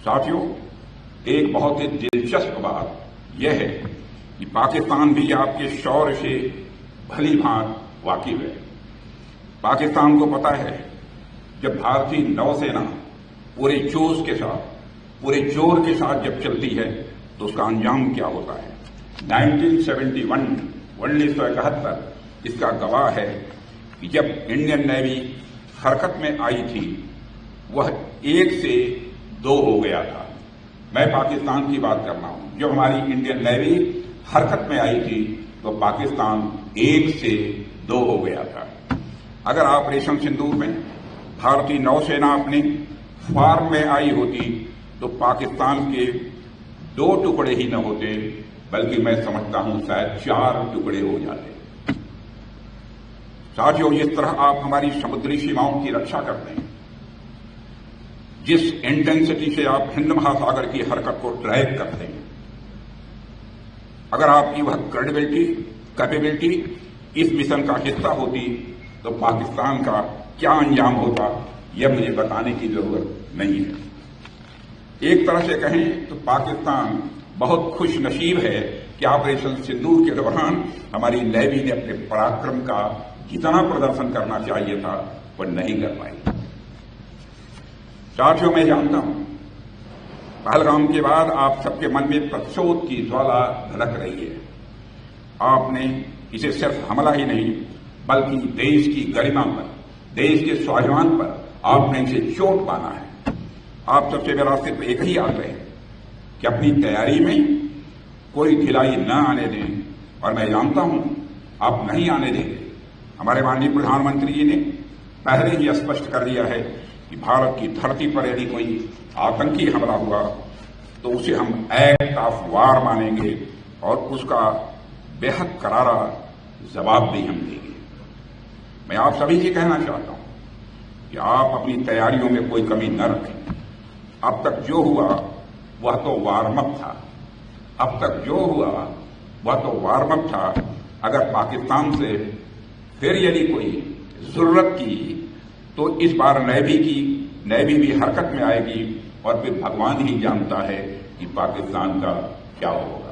ساتھیوں، ایک بہت ہی دلچسپ بات یہ ہے کہ پاکستان بھی آپ کے شور سے بھلی بھانت واقف ہے۔ پاکستان کو پتا ہے جب بھارتی نوسینا پورے جوش کے ساتھ، پورے زور کے ساتھ جب چلتی ہے تو اس کا انجام کیا ہوتا ہے۔ 1971 اس کا گواہ ہے کہ جب انڈین نیوی حرکت میں آئی تھی وہ 1 سے 2 ہو گیا تھا۔ میں پاکستان کی بات کر رہا ہوں، جب ہماری انڈین نیوی حرکت میں آئی تھی تو پاکستان 1 سے 2 ہو گیا تھا۔ اگر آپریشن سندور میں بھارتی نوسینا اپنی فارم میں آئی ہوتی تو پاکستان کے 2 ٹکڑے ہی نہ ہوتے، بلکہ میں سمجھتا ہوں شاید 4 ٹکڑے ہو جاتے۔ ساتھیوں، جس طرح آپ ہماری سمندری سیماؤں کی رکشا کرتے ہیں، جس انٹینسٹی سے آپ ہند مہاساگر کی حرکت کو ٹریک کرتے ہیں، اگر آپ کی وہ کیپیبلٹی اس مشن کا حصہ ہوتی تو پاکستان کا کیا انجام ہوتا یہ مجھے بتانے کی ضرورت نہیں ہے۔ ایک طرح سے کہیں تو پاکستان بہت خوش نصیب ہے کہ آپریشن سندور کے دوران ہماری نیوی نے اپنے پراکرم کا جتنا پردرشن کرنا چاہیے تھا وہ نہیں کر پائی۔ ساتھیوں، میں جانتا ہوں پہلگام کے بعد آپ سب کے من میں پرچود کی جوالا دھڑک رہی ہے۔ آپ نے اسے صرف حملہ ہی نہیں بلکہ دیش کی گرما پر، دیش کے سواଭିمان پر آپ نے اسے چوٹ پانا ہے۔ آپ سب سے میرا صرف ایک ہی آگرہ ہے کہ اپنی تیاری میں کوئی ڈھلائی نہ آنے دیں، اور میں جانتا ہوں آپ نہیں آنے دیں گے۔ ہمارے ماننی پردھان منتری جی نے پہلے ہی اسپشٹ کر دیا ہے کہ بھارت کی دھرتی پر یدی کوئی آتنکی حملہ ہوا تو اسے ہم ایکٹ آف وار مانیں گے اور اس کا بے حد کرارا جواب بھی ہم دیں گے۔ میں آپ سبھی سے کہنا چاہتا ہوں کہ آپ اپنی تیاریوں میں کوئی کمی نہ رکھیں۔ اب تک جو ہوا وہ تو وارم اپ تھا، اب تک جو ہوا وہ تو وارم اپ تھا۔ اگر پاکستان سے پھر یدی کوئی ضرورت کی تو اس بار نیوی بھی حرکت میں آئے گی، اور پھر بھگوان ہی جانتا ہے کہ پاکستان کا کیا ہوگا۔